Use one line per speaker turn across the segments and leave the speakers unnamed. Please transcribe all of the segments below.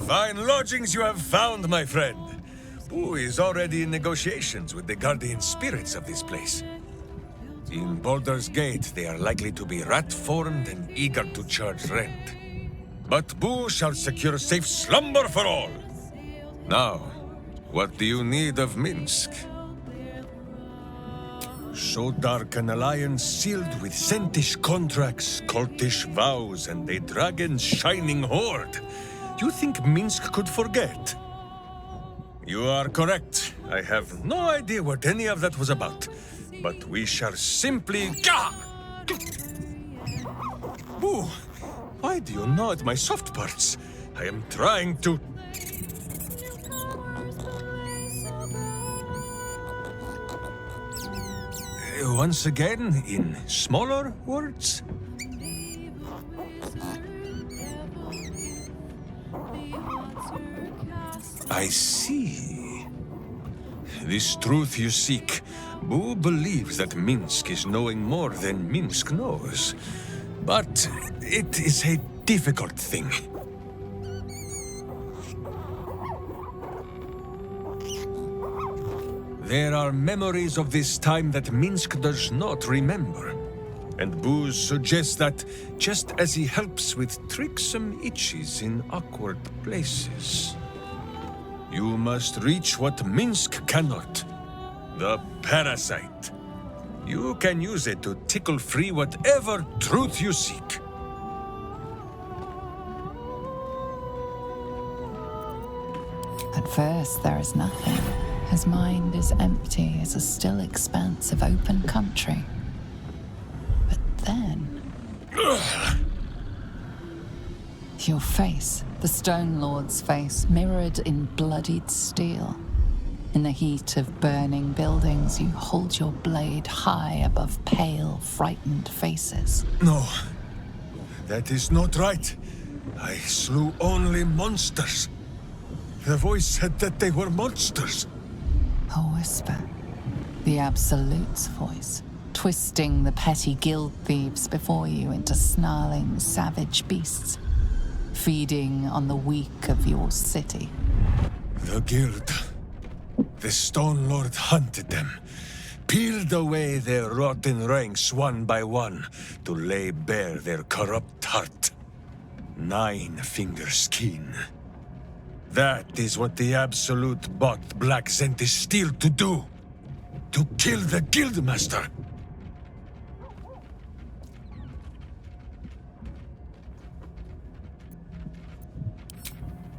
Fine lodgings you have found, my friend. Who is already in negotiations with the guardian spirits of this place. In Baldur's Gate, they are likely to be rat-formed and eager to charge rent. But Boo shall secure safe slumber for all. Now, what do you need of Minsk? So dark an alliance sealed with Sentish contracts, cultish vows, and a dragon's shining hoard. You think Minsk could forget? You are correct. I have no idea what any of that was about. But we shall simply... Boo! Why do you gnaw at my soft parts? I am trying to... Once again, in smaller words? I see. This truth you seek. Boo believes that Minsk is knowing more than Minsk knows. But it is a difficult thing. There are memories of this time that Minsk does not remember. And Boo suggests that, just as he helps with tricksome itches in awkward places, you must reach what Minsk cannot. The parasite. You can use it to tickle free whatever truth you seek.
At first, there is nothing. His mind is empty as a still expanse of open country. But then... Your face, the Stone Lord's face, mirrored in bloodied steel. In the heat of burning buildings, you hold your blade high above pale, frightened faces.
No, that is not right. I slew only monsters. The voice said that they were monsters.
A whisper. The Absolute's voice, twisting the petty guild thieves before you into snarling, savage beasts, feeding on the weak of your city.
The guild. The Stone Lord hunted them, peeled away their rotten ranks one by one to lay bare their corrupt heart. 9 finger skin. That is what the Absolute bought Black Zentish Steel to do. To kill the Guildmaster.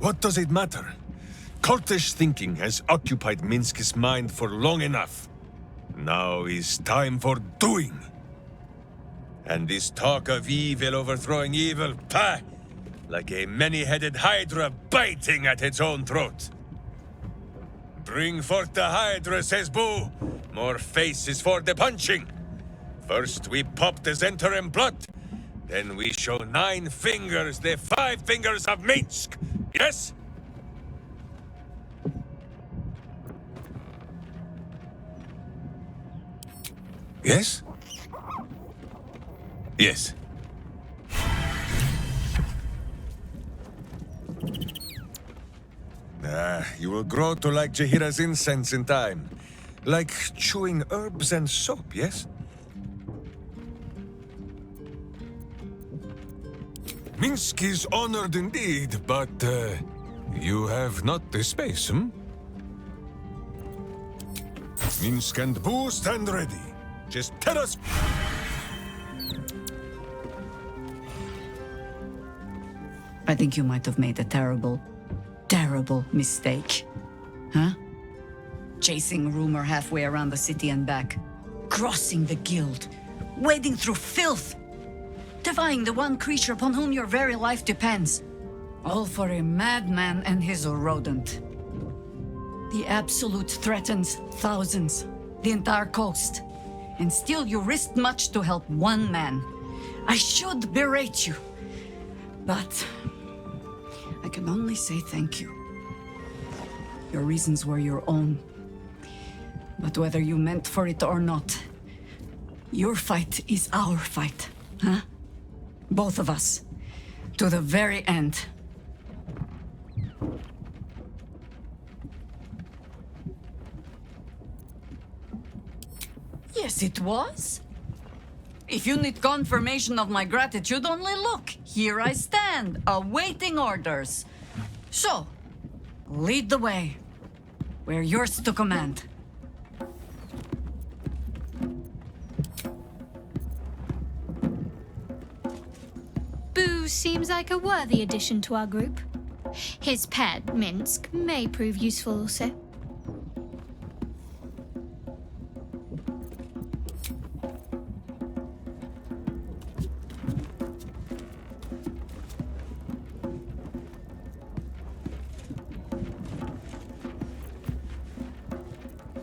What does it matter? Cultish thinking has occupied Minsk's mind for long enough. Now is time for doing. And this talk of evil overthrowing evil, pah! Like a many-headed hydra biting at its own throat. Bring forth the hydra, says Boo. More faces for the punching. First we pop the Zentarim blood. Then we show 9 fingers, the 5 fingers of Minsk. Yes? Yes? Yes. You will grow to like Jahira's incense in time. Like chewing herbs and soap, yes? Minsk is honored indeed, but, you have not the space, hmm? Minsk and Boo stand ready. Just tell us...
I think you might have made a terrible mistake. Huh? Chasing rumor halfway around the city and back. Crossing the guild. Wading through filth. Defying the one creature upon whom your very life depends. All for a madman and his rodent. The Absolute threatens thousands. The entire coast. And still you risked much to help one man. I should berate you. But... I can only say thank you. Your reasons were your own. But whether you meant for it or not, your fight is our fight, huh? Both of us. To the very end. Yes, it was. If you need confirmation of my gratitude, only look. Here I stand, awaiting orders. So, lead the way. We're yours to command.
Boo seems like a worthy addition to our group. His pet, Minsk, may prove useful also.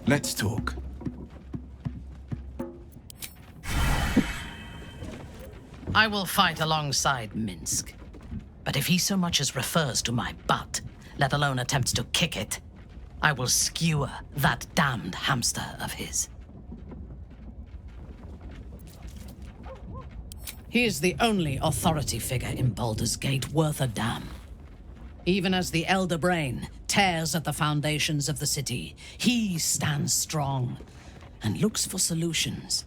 Let's talk.
I will fight alongside Minsk. But if he so much as refers to my butt, let alone attempts to kick it, I will skewer that damned hamster of his. He is the only authority figure in Baldur's Gate worth a damn. Even as the Elder Brain tears at the foundations of the city, he stands strong and looks for solutions.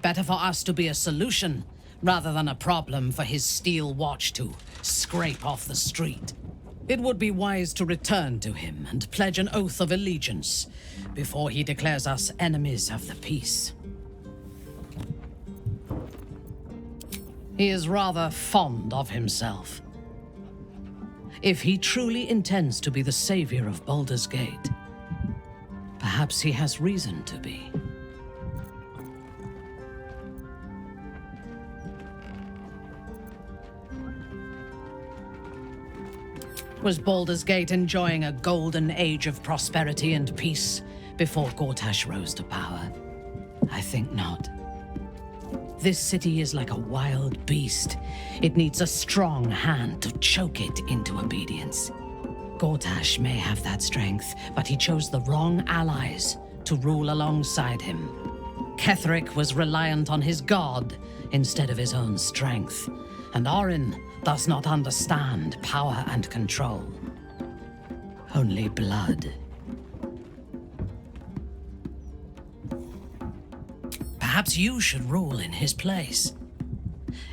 Better for us to be a solution rather than a problem for his steel watch to scrape off the street. It would be wise to return to him and pledge an oath of allegiance before he declares us enemies of the peace. He is rather fond of himself. If he truly intends to be the savior of Baldur's Gate, perhaps he has reason to be. Was Baldur's Gate enjoying a golden age of prosperity and peace before Gortash rose to power? I think not. This city is like a wild beast. It needs a strong hand to choke it into obedience. Gortash may have that strength, but he chose the wrong allies to rule alongside him. Ketheric was reliant on his god instead of his own strength, and Orin does not understand power and control. Only blood. Perhaps you should rule in his place.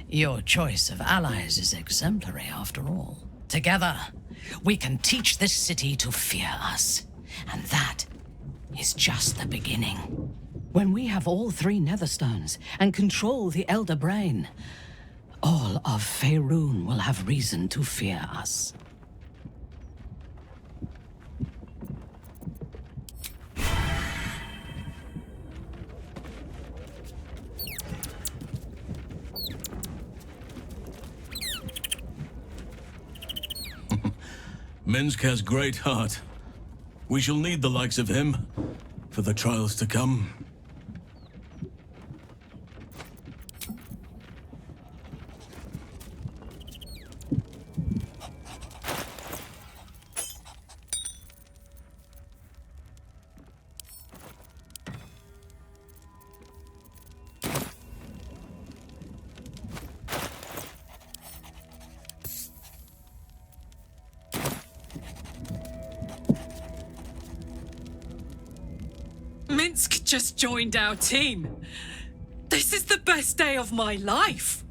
Your choice of allies is exemplary, after all. Together, we can teach this city to fear us. And that is just the beginning. When we have all three Netherstones and control the Elder Brain, all of Faerun will have reason to fear us.
Minsk has great heart. We shall need the likes of him for the trials to come.
Minsk just joined our team. This is the best day of my life.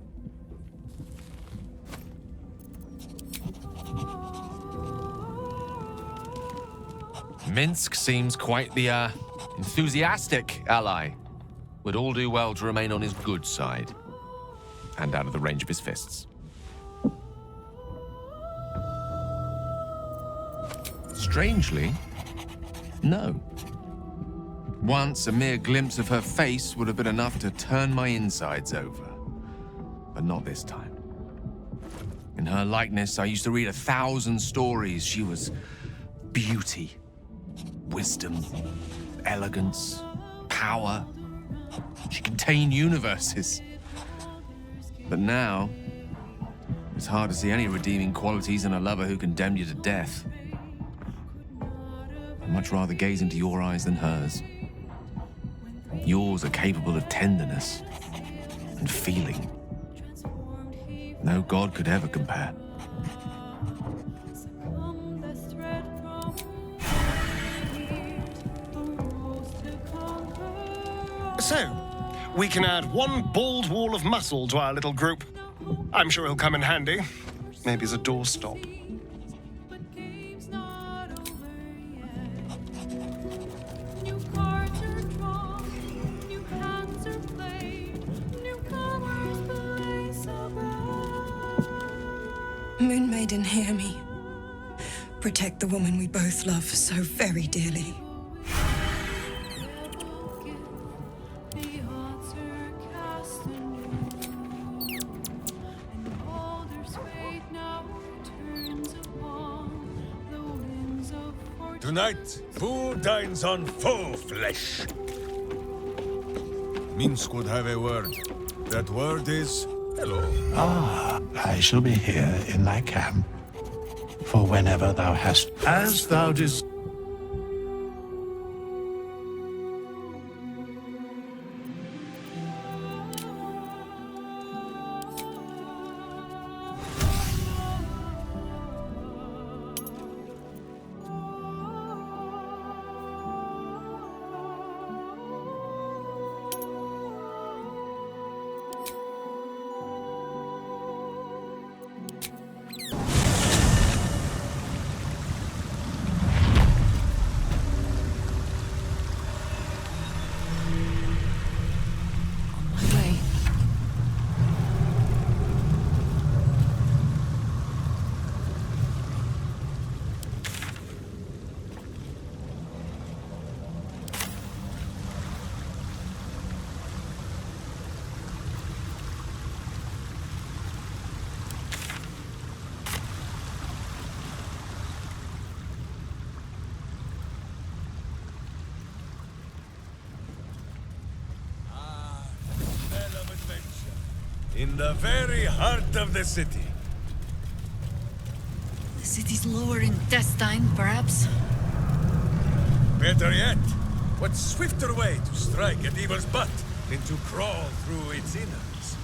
Minsk seems quite the, enthusiastic ally. Would all do well to remain on his good side. And out of the range of his fists. Strangely, no. Once, a mere glimpse of her face would have been enough to turn my insides over. But not this time. In her likeness, I used to read 1,000 stories. She was beauty, wisdom, elegance, power. She contained universes. But now, it's hard to see any redeeming qualities in a lover who condemned you to death. I'd much rather gaze into your eyes than hers. Yours are capable of tenderness and feeling. No god could ever compare.
So, we can add one bald wall of muscle to our little group. I'm sure he'll come in handy. Maybe as a doorstop.
Moon Maiden, hear me. Protect the woman we both love so very dearly.
Tonight, fool dines on foe flesh. Minsk would have a word. That word is hello.
Ah, I shall be here in thy camp, for whenever thou hast, as thou desires.
In the very heart of the city.
The city's lower intestine, perhaps?
Better yet, what swifter way to strike at evil's butt than to crawl through its innards?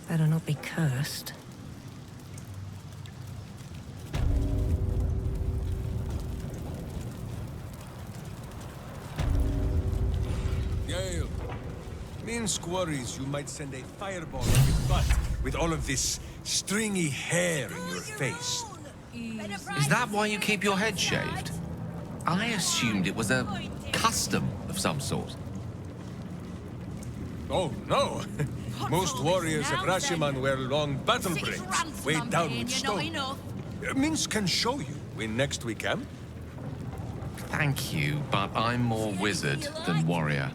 Better not be cursed.
Gale, Minsk worries you might send a fireball up his butt with all of this stringy hair in your face.
Is that why you keep your head shaved? I assumed it was a custom of some sort.
Oh, no. Most warriors of Rashiman wear long battle braids, weighed down with stone. Minsk can show you when next we camp.
Thank you, but I'm more wizard than warrior.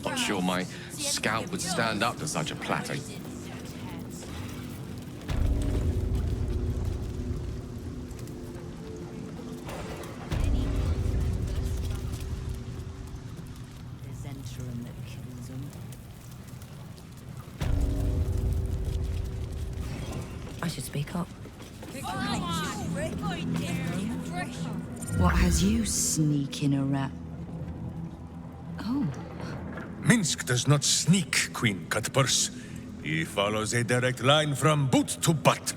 Not sure my scalp would stand up to such a platter.
I should speak up. What has you sneaking around? Oh.
Minsk does not sneak, Queen Cutpurse. He follows a direct line from boot to butt.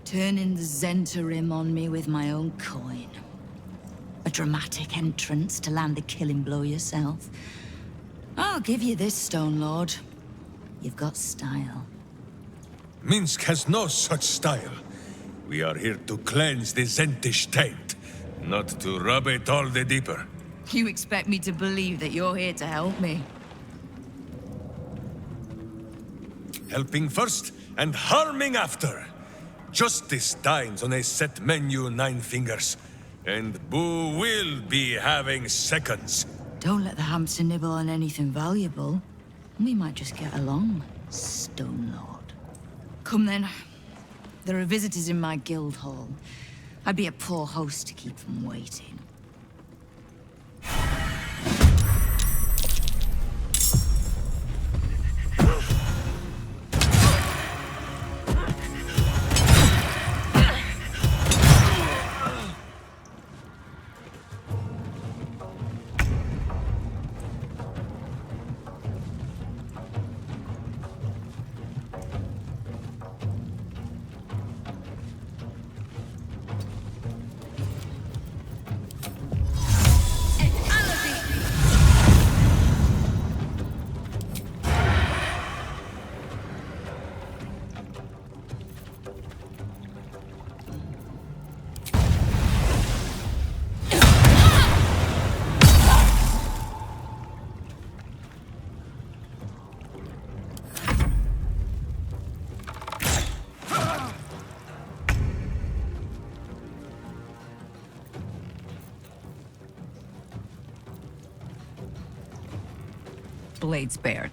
Turning the Zentarim on me with my own coin. a dramatic entrance to land the killing blow yourself. I'll give you this, Stone Lord. You've got style.
Minsk has no such style. We are here to cleanse the Zentish taint, not to rub it all the deeper.
You expect me to believe that you're here to help me?
Helping first and harming after. Justice dines on a set menu, 9 fingers. And Boo will be having seconds.
Don't let the hamster nibble on anything valuable. We might just get along, Stone Lord. Come then. There are visitors in my guild hall. I'd be a poor host to keep them waiting. Blade spared.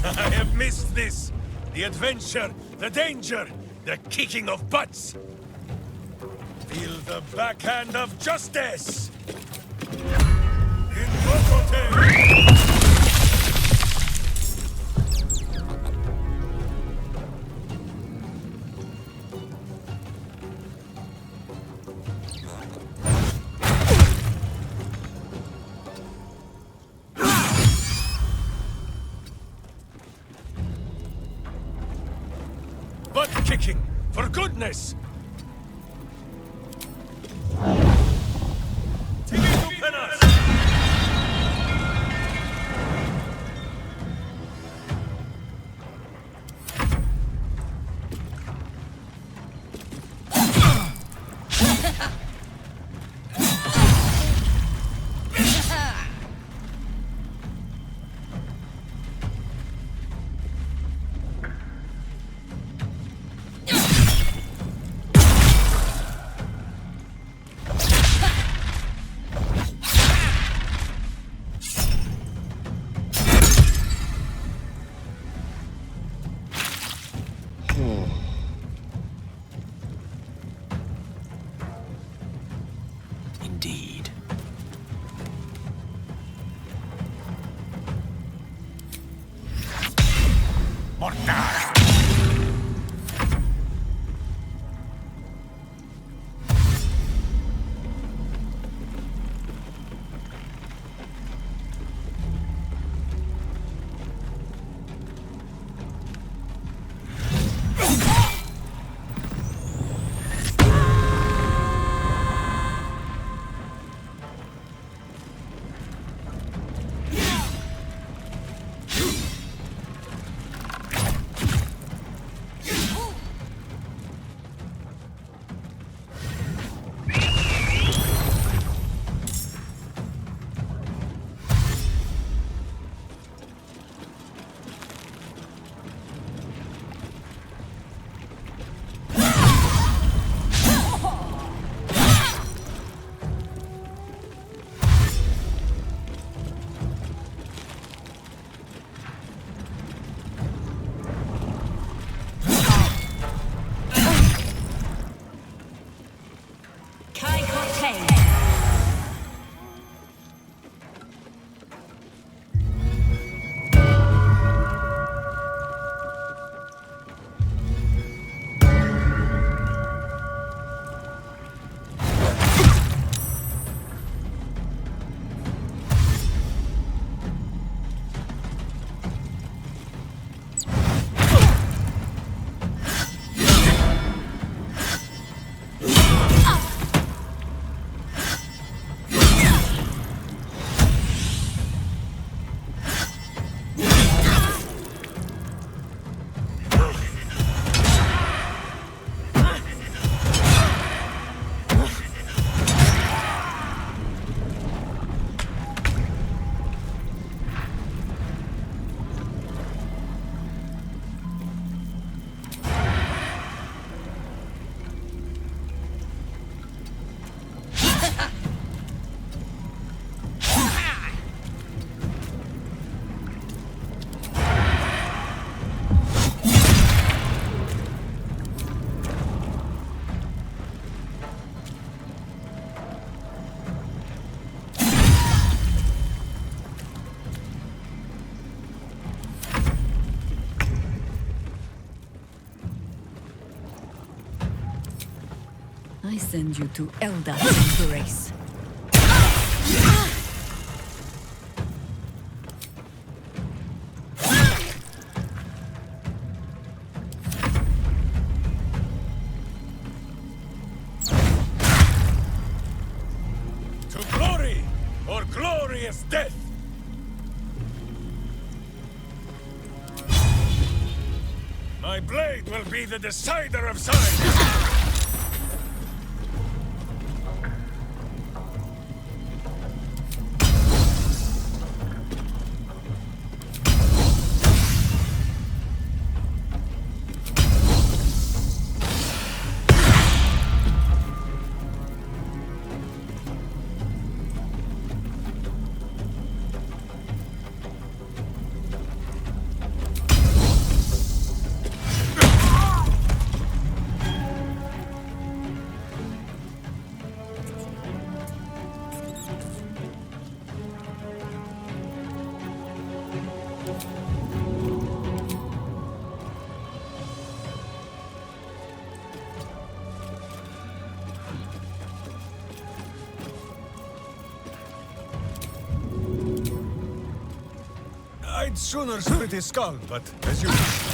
I have missed this. The adventure, the danger, the kicking of butts. Feel the backhand of justice. Invocote! Butt kicking, for goodness!
Indeed.
Mortar!
I send you to Elda's embrace.
To glory or glorious death! My blade will be the decider of sides! I'd sooner split his skull, but as you wish.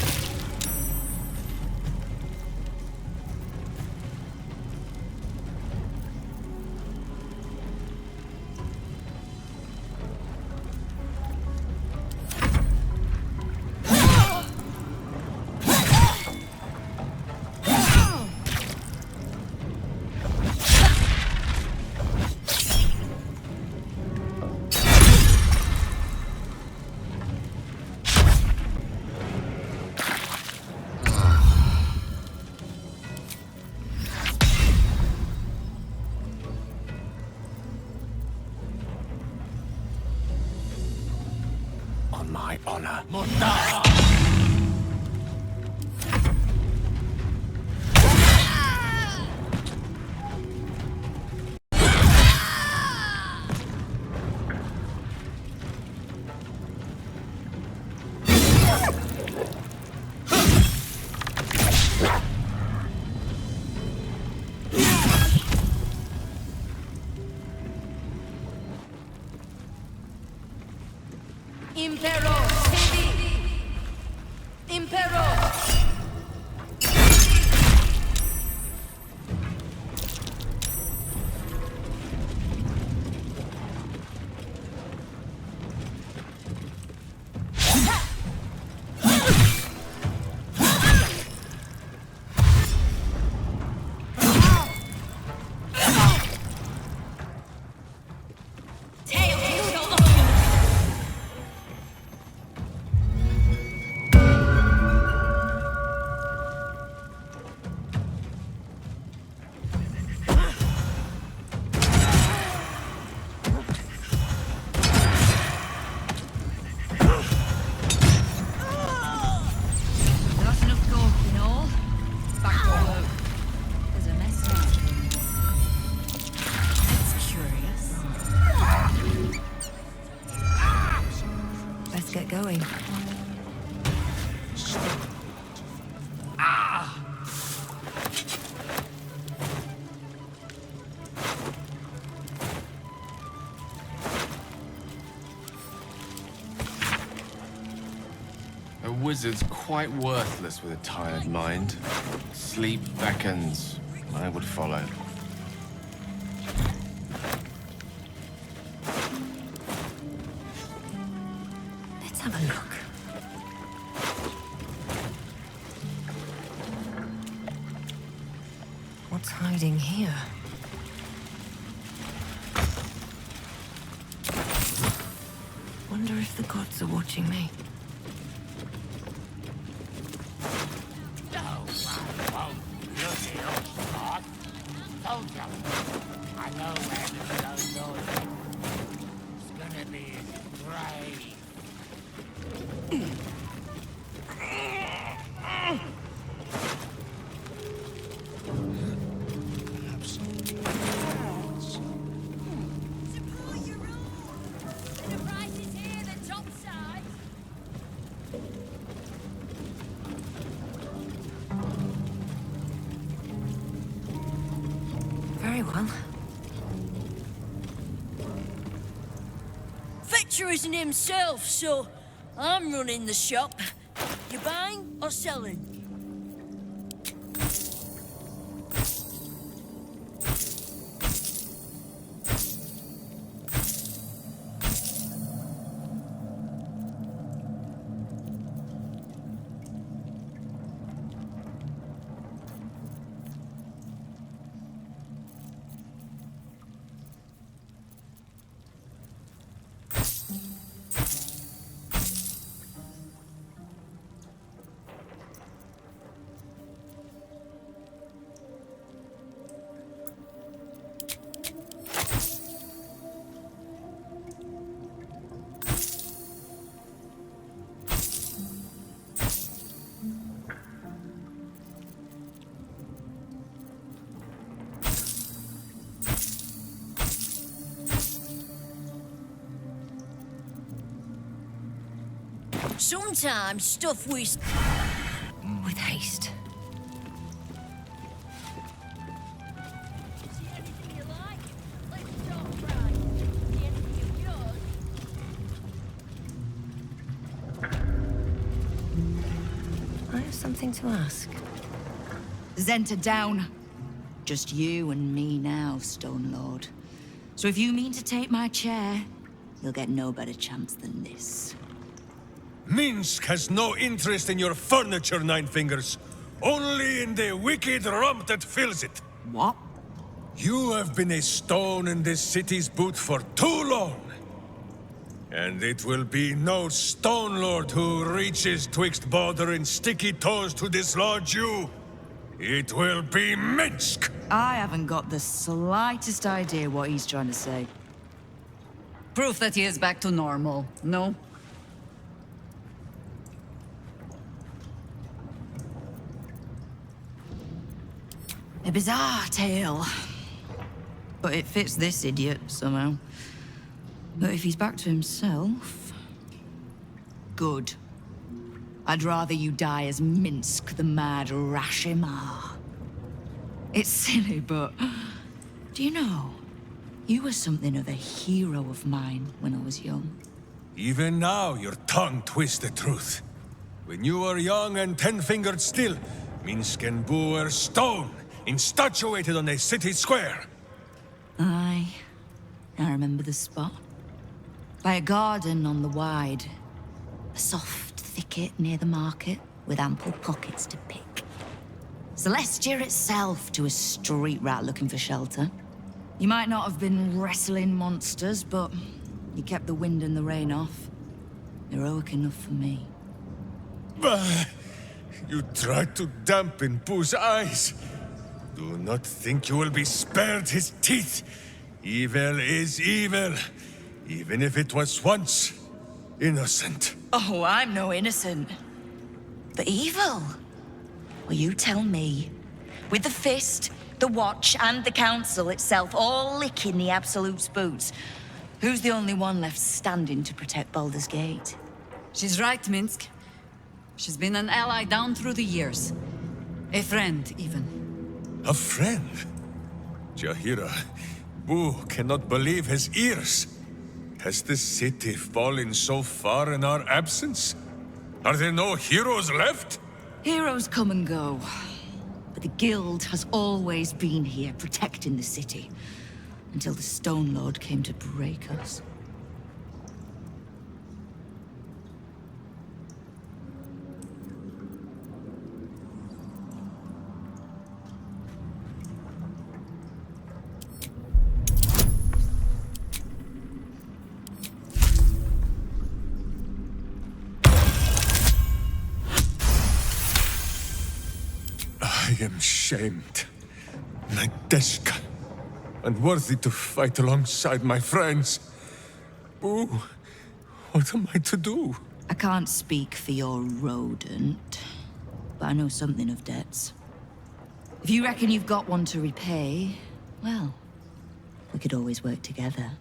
On my honor.
Impero! Impero! Get going.
A wizard's quite worthless with a tired mind. Sleep beckons. I would follow.
Let's have a look. What's hiding here? Wonder if the gods are watching me.
I know where the stone goes. It's gonna be great.
Very well. Fetcher isn't himself, so I'm running the shop. You buying or selling? Sometimes stuff with haste. See anything you like? Let's talk price. See anything of yours? I have something to ask.
Zenta down. Just you and me now, Stone Lord. So if you mean to take my chair, you'll get no better chance than this.
Minsk has no interest in your furniture, Nine Fingers. Only in the wicked rump that fills it.
What?
You have been a stone in this city's boot for too long. And it will be no Stone Lord who reaches twixt Baldur and sticky toes to dislodge you. It will be Minsk!
I haven't got the slightest idea what he's trying to say. Proof that he is back to normal, no? A bizarre tale. But it fits this idiot, somehow. But if he's back to himself... Good. I'd rather you die as Minsk, the mad Rashimar. It's silly, but... Do you know? You were something of a hero of mine when I was young.
Even now, your tongue twists the truth. When you were young and ten-fingered still, Minsk and Boo were stone, infatuated on a city square.
Aye. I remember the spot. By a garden on the Wide. A soft thicket near the market, with ample pockets to pick. Celestia itself to a street rat looking for shelter. You might not have been wrestling monsters, but you kept the wind and the rain off. Heroic enough for me.
Bah! You tried to dampen Boo's eyes. Do not think you will be spared his teeth. Evil is evil, even if it was once innocent.
Oh, I'm no innocent. But evil? Well, you tell me. With the fist, the watch, and the council itself all licking the Absolute's boots, who's the only one left standing to protect Baldur's Gate?
She's right, Minsk. She's been an ally down through the years. A friend, even.
A friend? Jahira, Boo cannot believe his ears. Has the city fallen so far in our absence? Are there no heroes left?
Heroes come and go. But the Guild has always been here, protecting the city. Until the Stone Lord came to break us.
I am shamed. Nadeshka. Unworthy to fight alongside my friends. Boo, what am I to do?
I can't speak for your rodent, but I know something of debts. If you reckon you've got one to repay, well, we could always work together.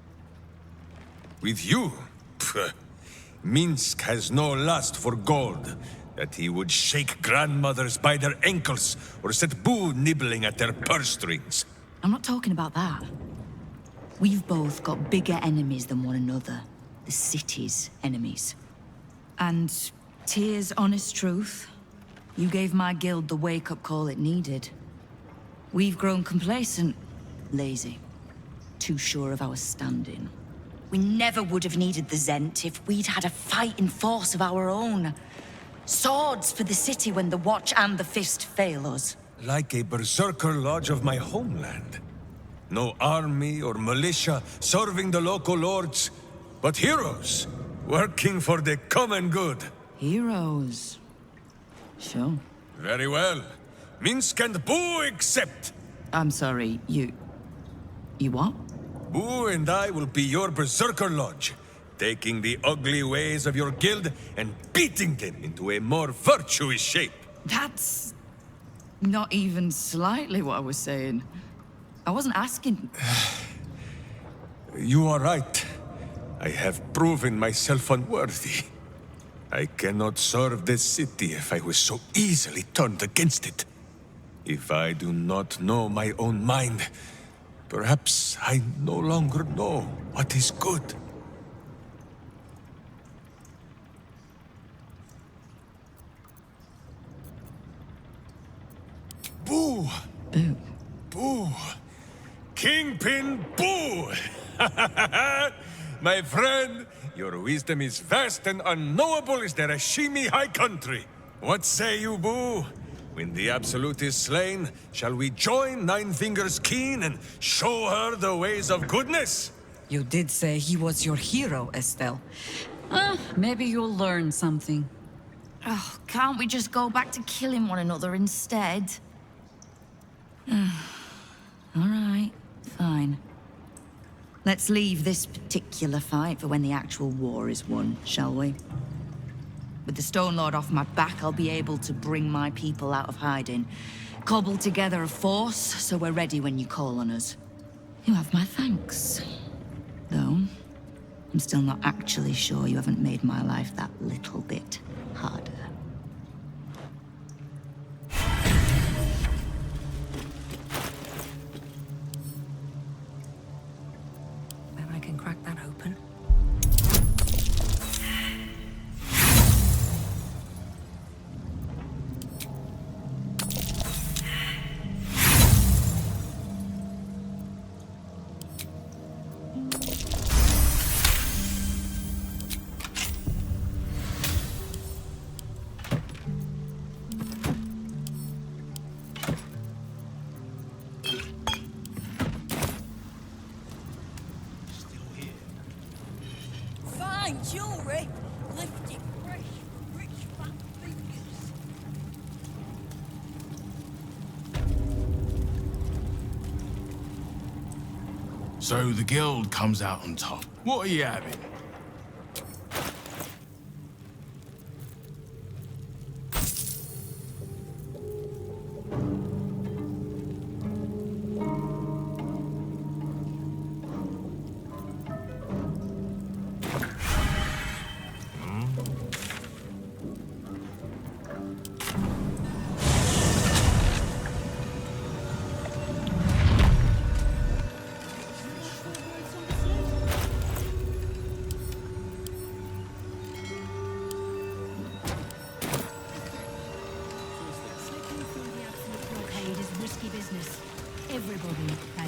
With you? Pfft. Minsk has no lust for gold. That he would shake grandmothers by their ankles, or set Boo nibbling at their purse strings.
I'm not talking about that. We've both got bigger enemies than one another. The city's enemies. And Tyr's honest truth, you gave my guild the wake-up call it needed. We've grown complacent, lazy, too sure of our standing. We never would have needed the Zent if we'd had a fighting force of our own. Swords for the city when the Watch and the Fist fail us.
Like a berserker lodge of my homeland. No army or militia serving the local lords, but heroes working for the common good.
Heroes. Sure.
Very well. Minsk and Boo accept.
I'm sorry, you what?
Boo and I will be your berserker lodge, taking the ugly ways of your guild and beating them into a more virtuous shape.
That's not even slightly what I was saying. I wasn't asking.
You are right. I have proven myself unworthy. I cannot serve this city if I was so easily turned against it. If I do not know my own mind, perhaps I no longer know what is good. Boo!
Boo.
Boo! Kingpin Boo! My friend, your wisdom is vast and unknowable as the Rashimi High Country. What say you, Boo? When the Absolute is slain, shall we join Nine Fingers Keen and show her the ways of goodness?
You did say he was your hero, Estelle. Maybe you'll learn something.
Oh, can't we just go back to killing one another instead? All right, fine. Let's leave this particular fight for when the actual war is won, shall we? With the Stone Lord off my back, I'll be able to bring my people out of hiding. Cobble together a force, so we're ready when you call on us. You have my thanks. Though, I'm still not actually sure you haven't made my life that little bit harder.
I can crack that open.
Fine jewelry. Lifted fresh from rich fat fingers.
So the guild comes out on top. What are you having?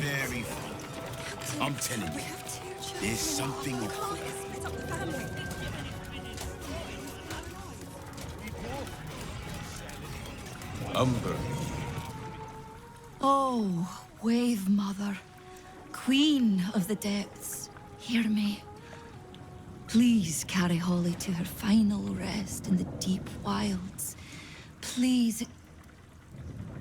Very fun. I'm telling you, there's something off.
Umber.
Oh, Wave Mother, Queen of the Depths, hear me. Please carry Holly to her final rest in the deep wilds. Please.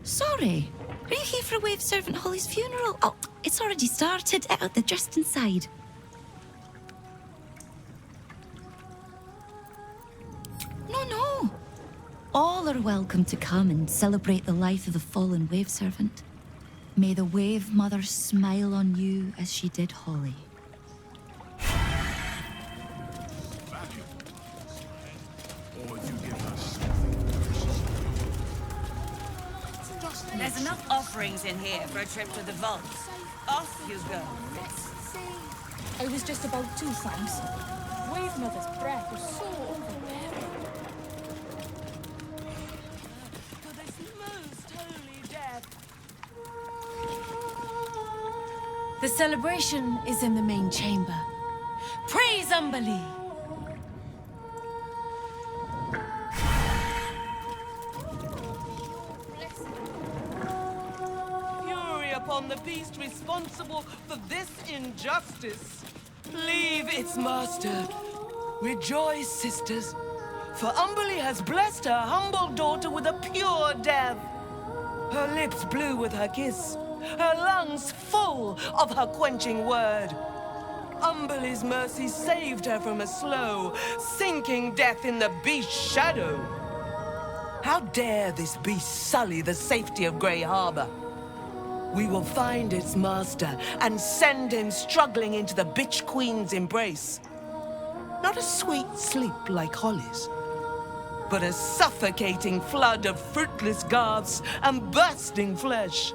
Sorry, are you here for Wave Servant Holly's funeral? Oh, it's already started. They're just inside. No. All are welcome to come and celebrate the life of the fallen Wave Servant. May the Wave Mother smile on you as she did Holly.
There's enough off
offerings in here for a trip to the vaults. Off you go.
Let's see. I was just about to, thanks. Wave Mother's breath was so overbearing.
For this most holy death.
The celebration is in the main chamber. Praise Umberlee!
Fury upon the beast responsible for this injustice. Leave its master. Rejoice, sisters, for Umberlee has blessed her humble daughter with a pure death. Her lips blue with her kiss, her lungs full of her quenching word. Umberlee's mercy saved her from a slow, sinking death in the beast's shadow. How dare this beast sully the safety of Grey Harbor? We will find its master and send him struggling into the bitch queen's embrace. Not a sweet sleep like Holly's, but a suffocating flood of fruitless garbs and bursting flesh.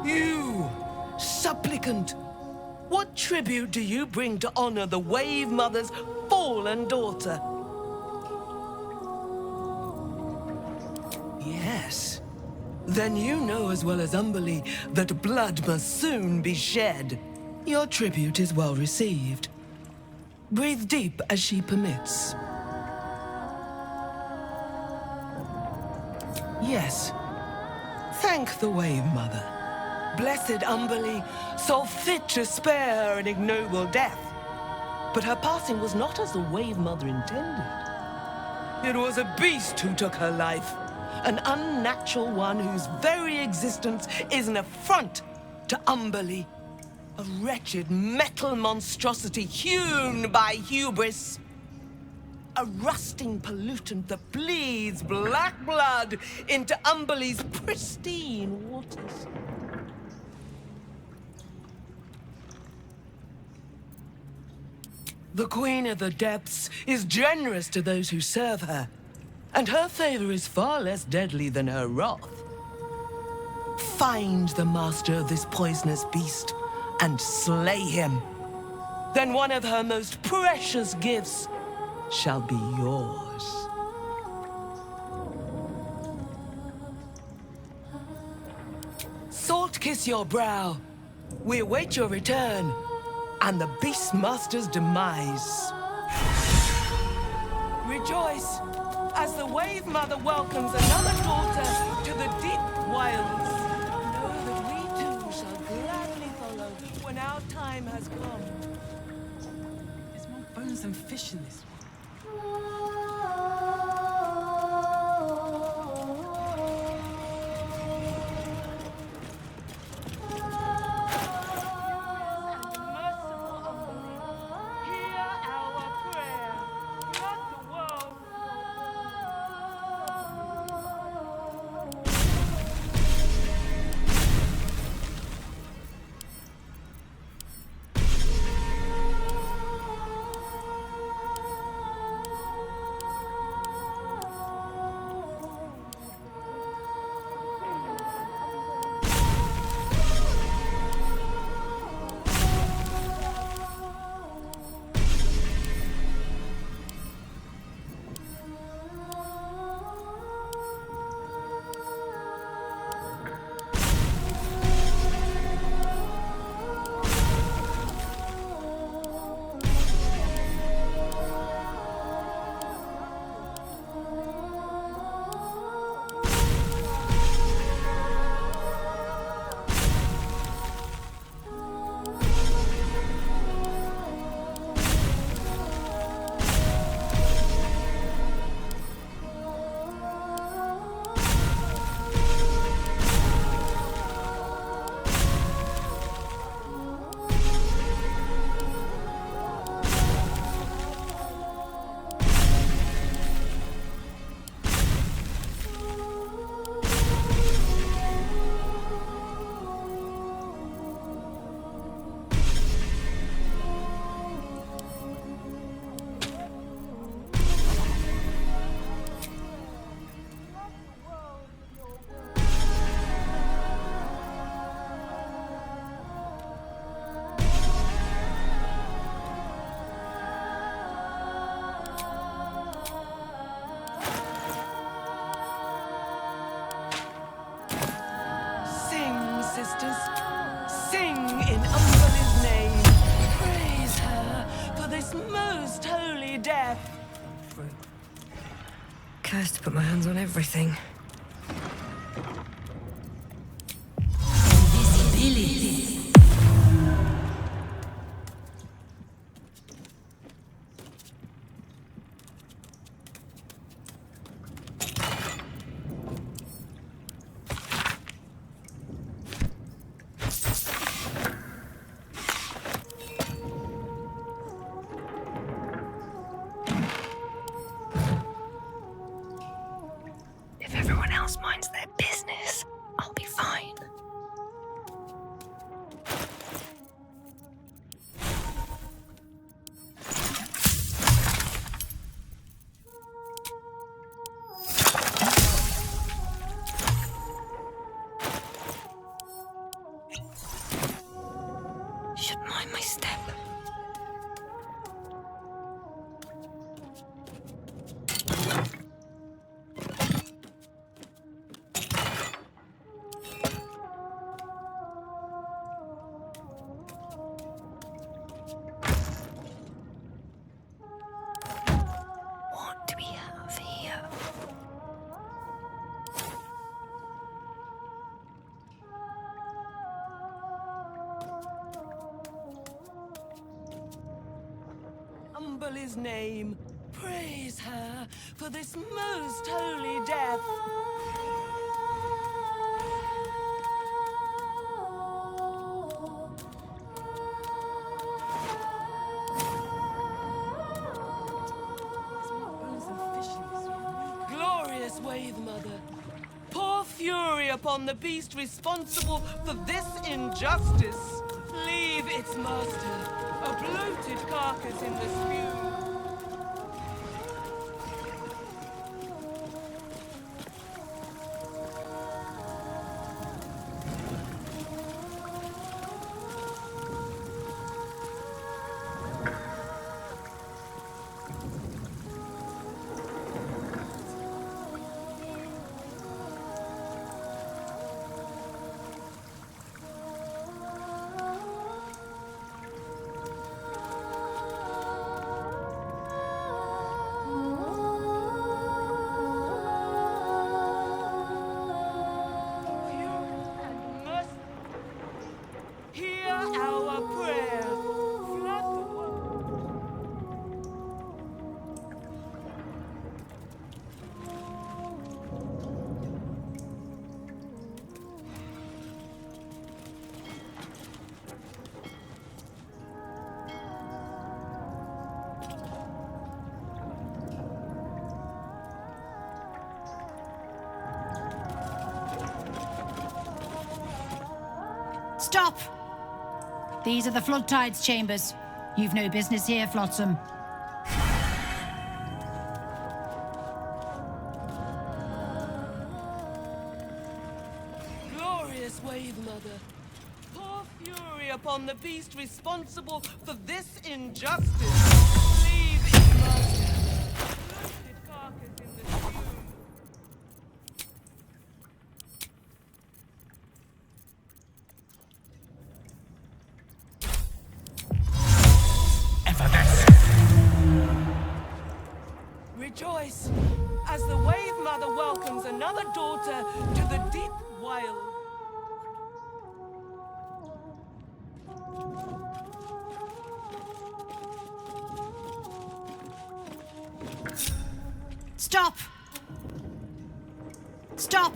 You, supplicant, what tribute do you bring to honor the Wave Mother's fallen daughter? Yes. Then you know as well as Umberlee that blood must soon be shed. Your tribute is well received. Breathe deep as she permits. Yes. Thank the Wave Mother. Blessed Umberlee saw fit to spare her an ignoble death. But her passing was not as the Wave Mother intended. It was a beast who took her life. An unnatural one whose very existence is an affront to Umberlee. A wretched metal monstrosity hewn by hubris. A rusting pollutant that bleeds black blood into Umberlee's pristine waters. The Queen of the Depths is generous to those who serve her, and her favor is far less deadly than her wrath. Find the master of this poisonous beast and slay him. Then one of her most precious gifts shall be yours. Salt kiss your brow. We await your return and the Beastmaster's demise. Rejoice as the Wave Mother welcomes another daughter to the deep wilds. Know that we too shall gladly follow when our time has come.
There's more bones than fish in this one.
sisters. Sing in Umberly's name. Praise her for this most holy death.
Cursed to put my hands on everything.
Invisibility.
If everyone else minds their business, I'll be fine. Should mind my step. What do we have here?
Umberly's name. Praise her for this most holy death. Glorious Wave Mother, pour fury upon the beast responsible for this injustice. Leave its master, a bloated carcass in the spume.
Stop! These are the flood tides chambers. You've no business here, Flotsam.
Glorious Wave Mother, pour fury upon the beast responsible for this injustice. Leave its master, bloated carcass in the spume. Rejoice as the Wave Mother welcomes another daughter to the deep wild.
Stop! Stop!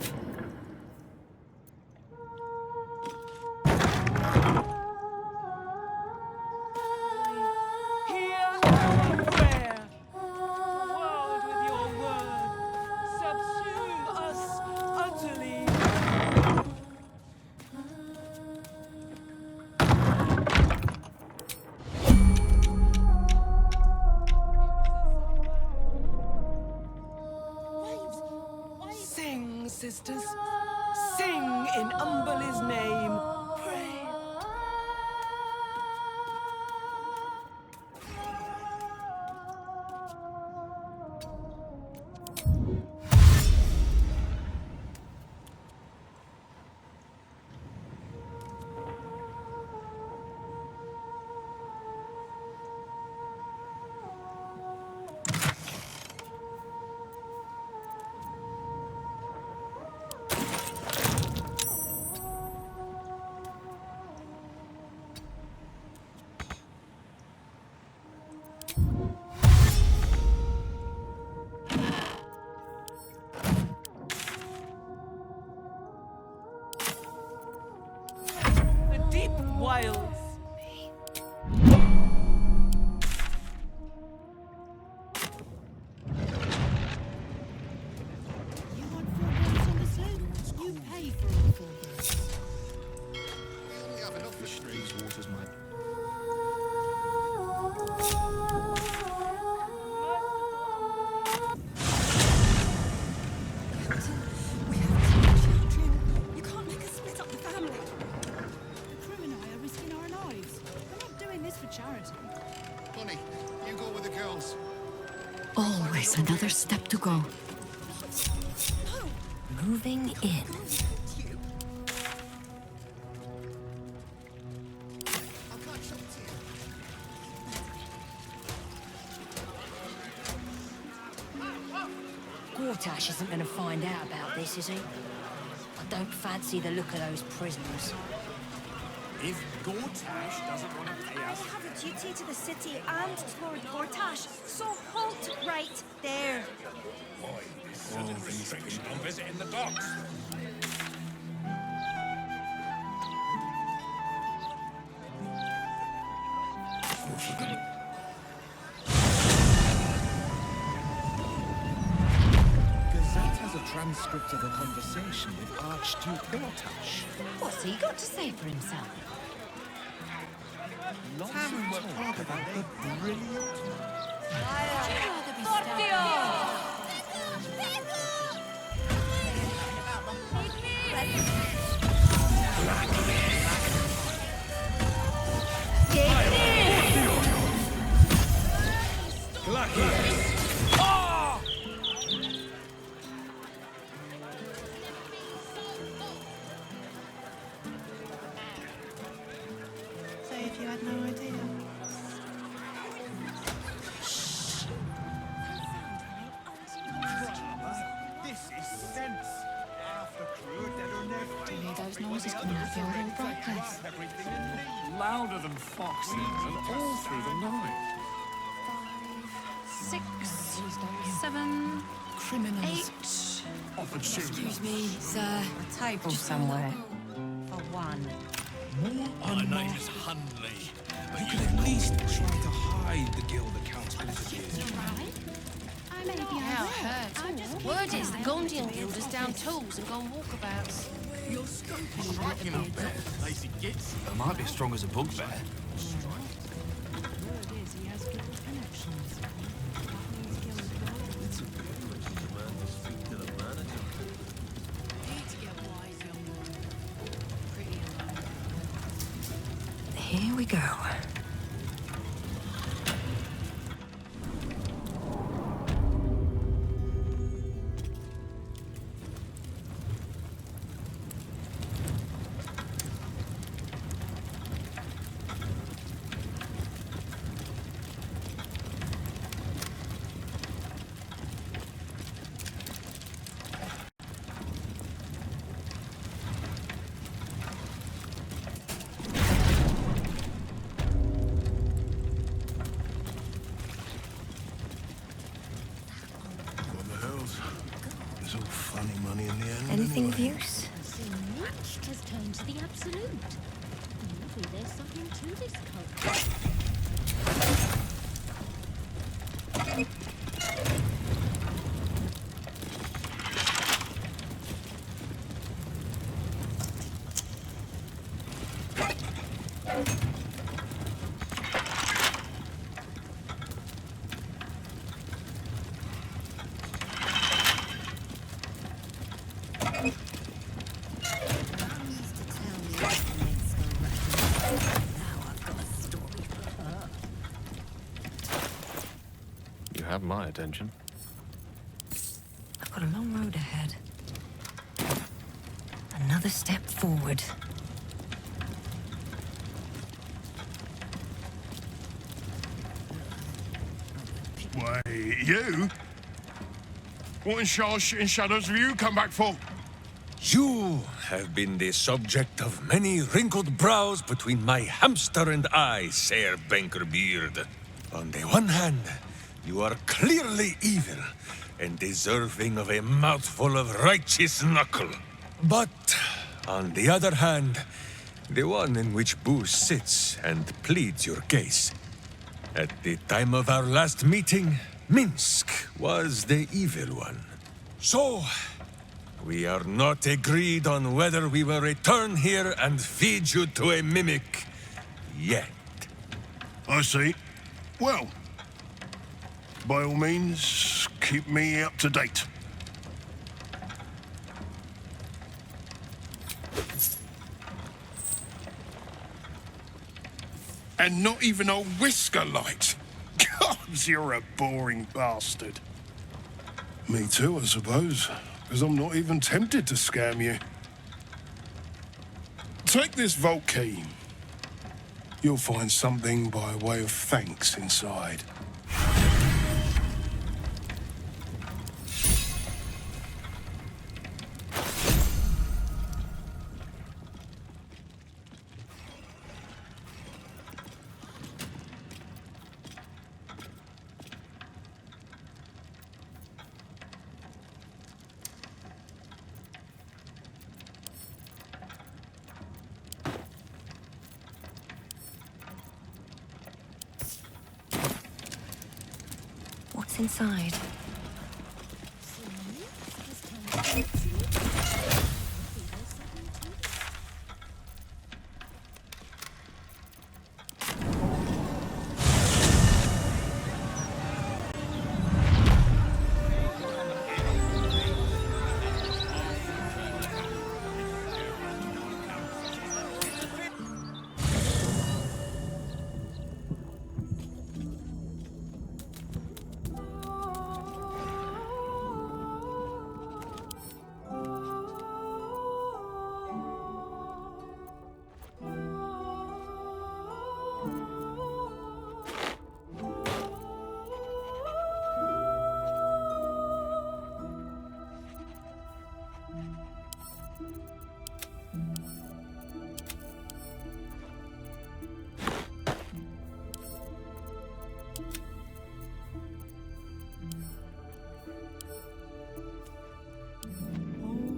Sing, sisters. wiles.
You pay for all four birds.
We have enough fish. These waters might.
You can't make us split up the family.
The crew and I are risking our lives. We're not doing this for charity.
Bonnie, you go with the girls.
Always another step to go.
Moving in. Gortash isn't going to find out about this, is he? I don't fancy the look of those prisoners.
If Gortash doesn't want to pay us...
I have a duty to the city and to Lord Gortash, so halt right there.
Boy, there's sudden restriction on visiting the docks.
Gazette has a transcript of a conversation with Archduke Gortash.
What's he got to say for himself?
Lots of talk about the brilliant...
Say if you had no idea.
This is sense. Half the crew are dead on their feet.
Do you hear those noises coming out of the old old bright place?
Louder than foxes and all through the night.
6, 7,
Criminals.
8.
Excuse me, sir. A table somewhere. For one.
My name is Hundley. You can at least try to hide the guild accounts.
I may be out. Word is the Gondian Guild is down tools and gone walkabouts.
You're striking up there. Lazy gits. I might be as strong as a bugbear.
Here we go. Anything of use?
Much has turned to the absolute. Maybe there's something to this cult.
You have my attention.
I've got a long road ahead. Another step forward.
Why, you? What in shadows have you come back for?
You have been the subject of many wrinkled brows between my hamster and I, Sir Bankerbeard. On the one hand, you are clearly evil and deserving of a mouthful of righteous knuckle. But, on the other hand, The one in which Boo sits and pleads your case. At the time of our last meeting, Minsk was the evil one. So, we are not agreed on whether we will return here and feed you to a mimic yet.
I see. Well, by all means, keep me up to date. And not even a whisker light. God, you're a boring bastard. Me too, I suppose, because I'm not even tempted to scam you. Take this vault key. You'll find something by way of thanks inside.
What's inside?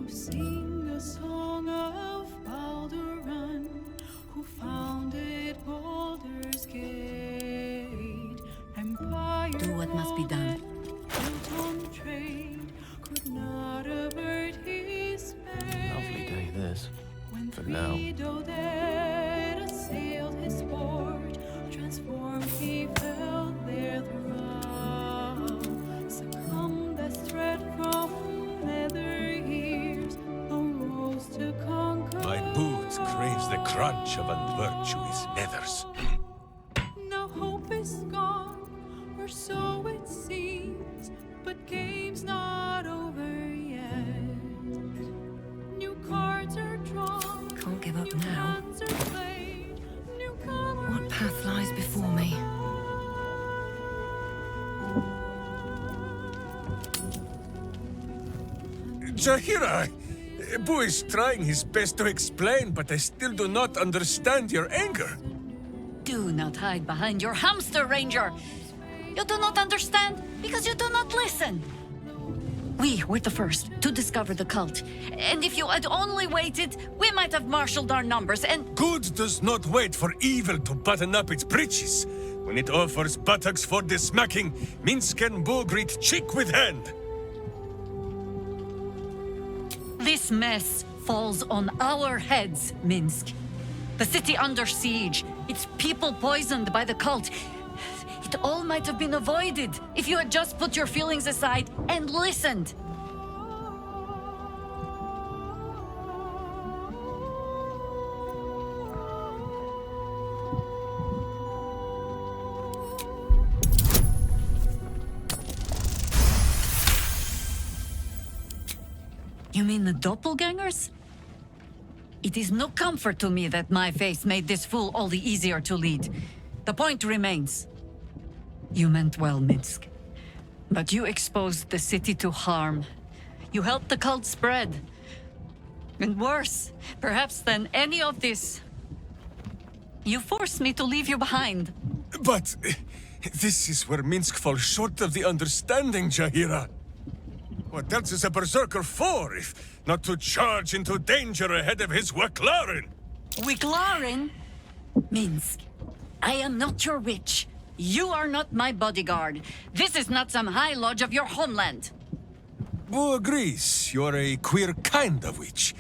Sing a song of Baldur, who founded Baldur's Gate. Empire
Do what must be done.
built on trade, could not avert his fate.
Lovely day, this.
When
For now.
Frido dead assailed his port, transformed he fell there throughout. Succumbed as threat from nether years, arose to conquer.
My boot craves the crunch of unvirtuous nethers.
Now hope is gone, or so it seems, but game's not over yet. New cards are drawn.
Can't give up now.
Hands are played.
What path lies before me?
Jahira! Boo is trying his best to explain, but I still do not understand your anger.
Do not hide behind your hamster, Ranger. You do not understand because you do not listen. We were the first to discover the cult. And if you had only waited, we might have marshaled our numbers and...
Good does not wait for evil to button up its breeches. When it offers buttocks for the smacking, Minsk and Boo greet cheek with hand.
This mess falls on our heads, Minsk. The city under siege, its people poisoned by the cult. It all might have been avoided if you had just put your feelings aside and listened. You mean the doppelgangers? It is no comfort to me that my face made this fool all the easier to lead. The point remains. You meant well, Minsk. But you exposed the city to harm. You helped the cult spread. And worse, perhaps than any of this, you forced me to leave you behind.
But this is where Minsk falls short of the understanding, Jahira. What else is a berserker for, if not to charge into danger ahead of his Waklaren?
Wiklarin? Minsk, I am not your witch. You are not my bodyguard. This is not some high lodge of your homeland.
Boo agrees you're a queer kind of witch.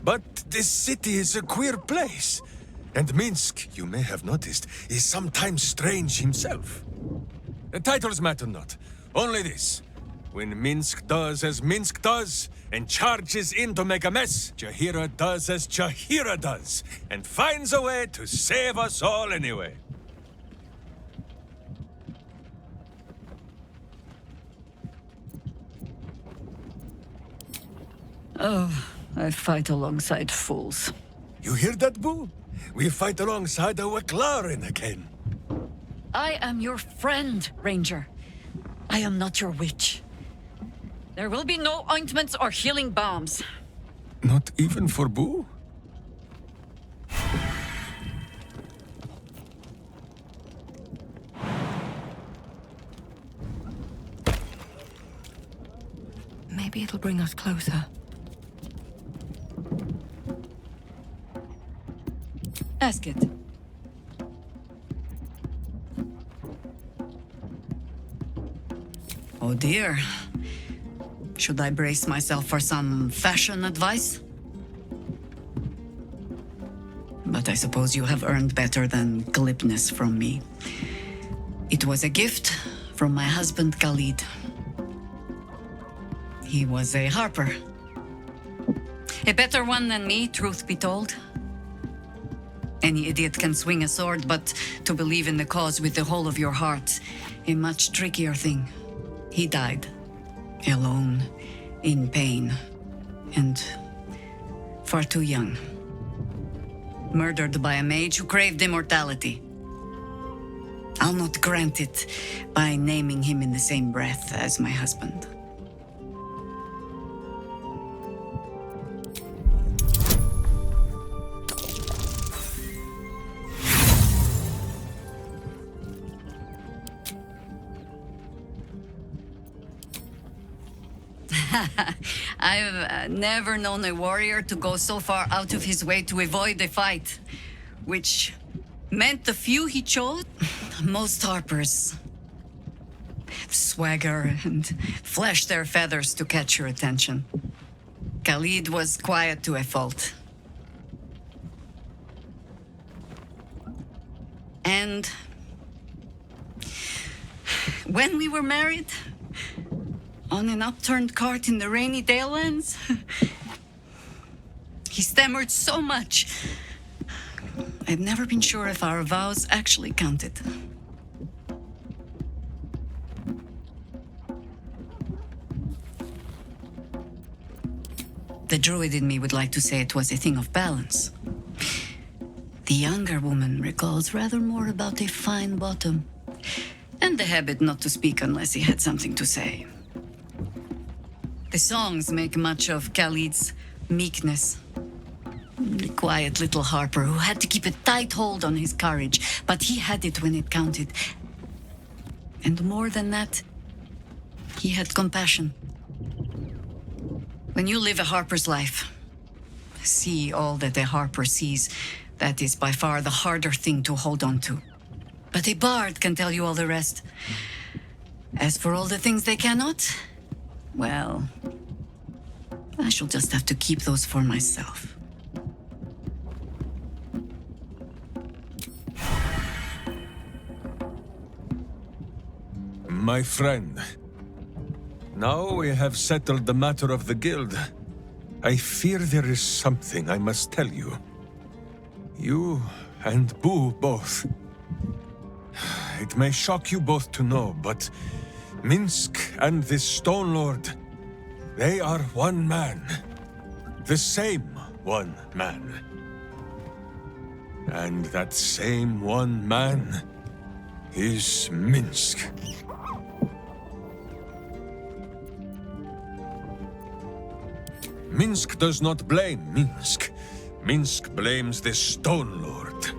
But this city is a queer place. And Minsk, you may have noticed, is sometimes strange himself. The titles matter not. Only this. When Minsk does as Minsk does, and charges in to make a mess, Jahira does as Jahira does, and finds a way to save us all anyway.
Oh, I fight alongside fools.
You hear that, Boo? We fight alongside a Wiklarin again.
I am your friend, Ranger. I am not your witch. There will be no ointments or healing balms.
Not even for Boo?
Maybe it'll bring us closer.
Ask it. Oh dear. Should I brace myself for some fashion advice? But I suppose you have earned better than glibness from me. It was a gift from my husband Khalid. He was a harper. A better one than me, truth be told. Any idiot can swing a sword, but to believe in the cause with the whole of your heart, a much trickier thing. He died. Alone, in pain, and far too young. Murdered by a mage who craved immortality. I'll not grant it by naming him in the same breath as my husband. I've never known a warrior to go so far out of his way to avoid a fight, which meant the few he chose, most harpers swagger and flash their feathers to catch your attention. Khalid was quiet to a fault. And when we were married, on an upturned cart in the rainy Dalelands, he stammered so much. I've never been sure if our vows actually counted. The druid in me would like to say it was a thing of balance. The younger woman recalls rather more about a fine bottom, and the habit not to speak unless he had something to say. The songs make much of Khalid's meekness. The quiet little harper who had to keep a tight hold on his courage, but he had it when it counted. And more than that, he had compassion. When you live a harper's life, see all that a harper sees, that is by far the harder thing to hold on to. But a bard can tell you all the rest. As for all the things they cannot, well, I shall just have to keep those for myself.
My friend, now we have settled the matter of the guild. I fear there is something I must tell you. You and Boo both. It may shock you both to know, but Minsk and this Stone Lord, they are one man. The same one man. And that same one man is Minsk. Minsk does not blame Minsk. Minsk blames the Stone Lord.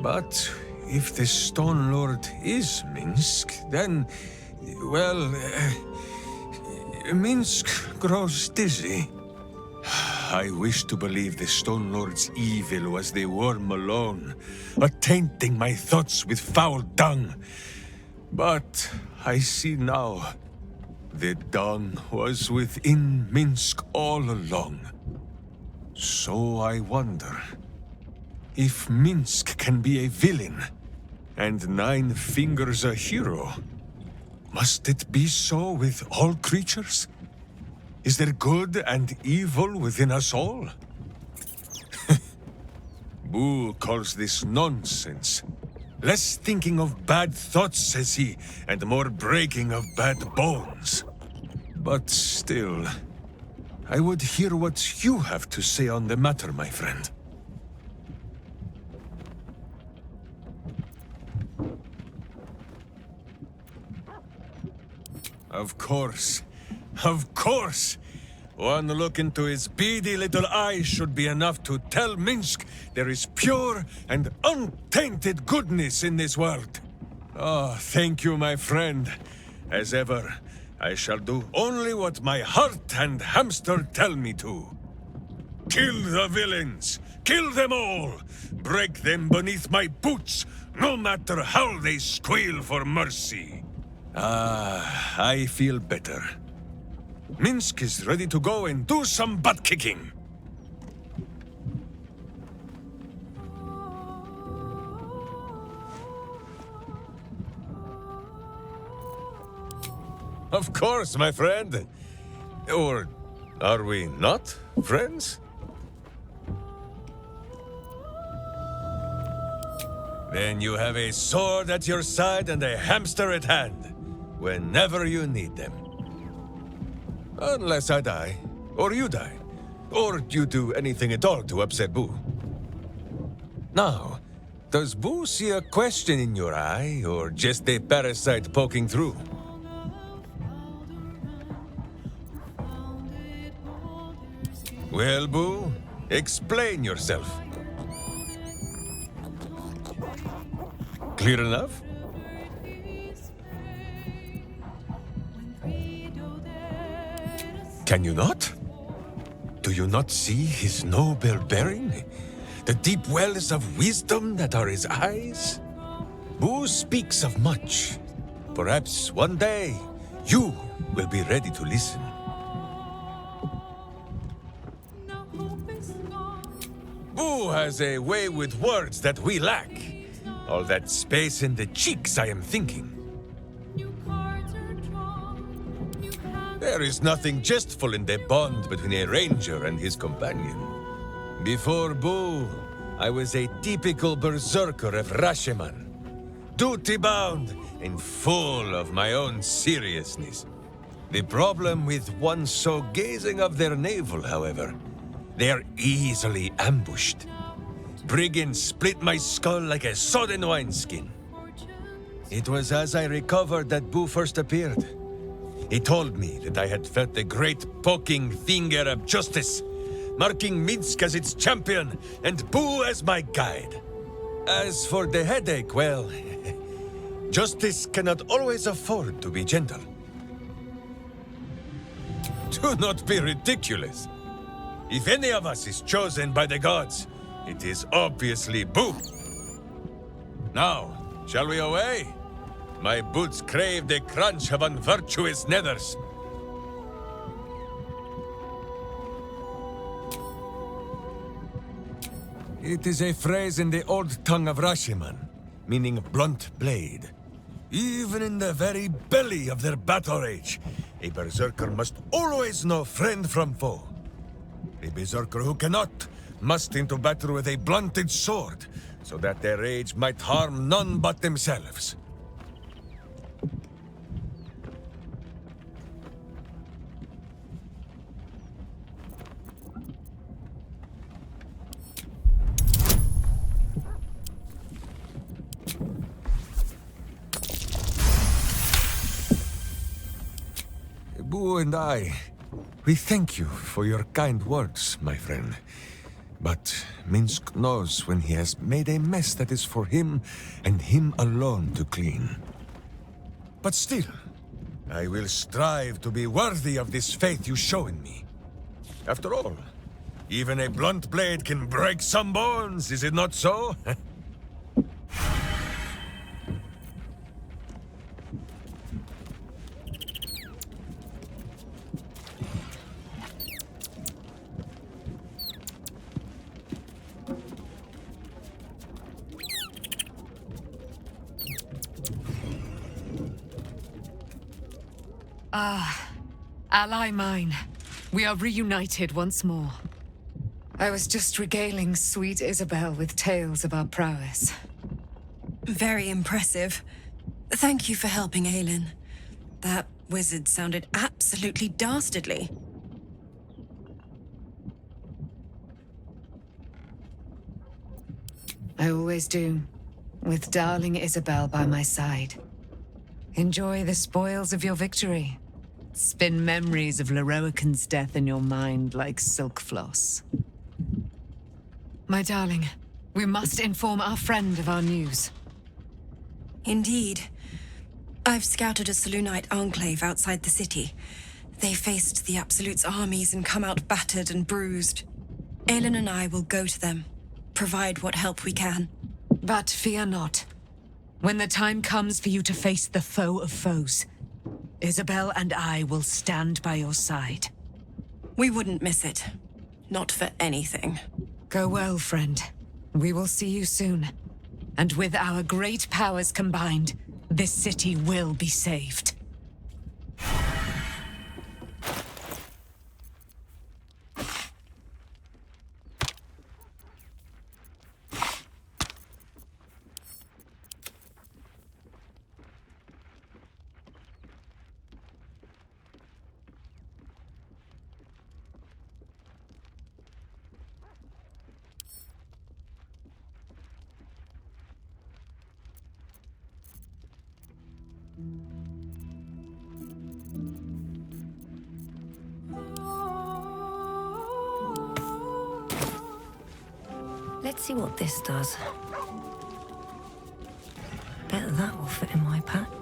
But if the Stone Lord is Minsk, then, well, Minsk grows dizzy. I wish to believe the Stone Lord's evil was the worm alone, tainting my thoughts with foul dung. But I see now, the dung was within Minsk all along. So I wonder, if Minsk can be a villain, and Nine Fingers a hero, must it be so with all creatures? Is there good and evil within us all? Boo calls this nonsense. Less thinking of bad thoughts, says he, and more breaking of bad bones. But still, I would hear what you have to say on the matter, my friend. Of course. Of course! One look into his beady little eyes should be enough to tell Minsk there is pure and untainted goodness in this world. Oh, thank you, my friend. As ever, I shall do only what my heart and hamster tell me to. Kill the villains! Kill them all! Break them beneath my boots, no matter how they squeal for mercy. Ah, I feel better. Minsk is ready to go and do some butt-kicking. Of course, my friend. Or are we not friends? Then you have a sword at your side and a hamster at hand, whenever you need them. Unless I die, or you die, or you do anything at all to upset Boo. Now, does Boo see a question in your eye, or just a parasite poking through? Well, Boo, explain yourself. Clear enough? Can you not? Do you not see his noble bearing? The deep wells of wisdom that are his eyes? Boo speaks of much. Perhaps one day, you will be ready to listen. Boo has a way with words that we lack. All that space in the cheeks, I am thinking. There is nothing jestful in the bond between a ranger and his companion. Before Boo, I was a typical berserker of Rashomon. Duty-bound and full of my own seriousness. The problem with one so gazing of their navel, however, they are easily ambushed. Brigands split my skull like a sodden wineskin. It was as I recovered that Boo first appeared. He told me that I had felt the great poking finger of justice, marking Minsk as its champion and Boo as my guide. As for the headache, well, justice cannot always afford to be gentle. Do not be ridiculous. If any of us is chosen by the gods, it is obviously Boo. Now, shall we away? My boots crave the crunch of unvirtuous nethers. It is a phrase in the old tongue of Rashomon, meaning blunt blade. Even in the very belly of their battle rage, a berserker must always know friend from foe. A berserker who cannot must into battle with a blunted sword, so that their rage might harm none but themselves. Boo and I, we thank you for your kind words, my friend. But Minsk knows when he has made a mess that is for him and him alone to clean. But still, I will strive to be worthy of this faith you show in me. After all, Even a blunt blade can break some bones, is it not so?
Ally mine. We are reunited once more. I was just regaling sweet Isabel with tales of our prowess.
Very impressive. Thank you for helping Aelin. That wizard sounded absolutely dastardly.
I always do, with darling Isabel by my side. Enjoy the spoils of your victory. Spin memories of Leroican's death in your mind like silk floss. My darling, we must inform our friend of our news.
Indeed. I've scouted a Selûnite enclave outside the city. They faced the Absolute's armies and come out battered and bruised. Aelin and I will go to them, provide what help we can.
But fear not. When the time comes for you to face the foe of foes, Isabel and I will stand by your side.
We wouldn't miss it. Not for anything.
Go well, friend. We will see you soon. And with our great powers combined, this city will be saved.
Let's see what this does. Bet that will fit in my pack.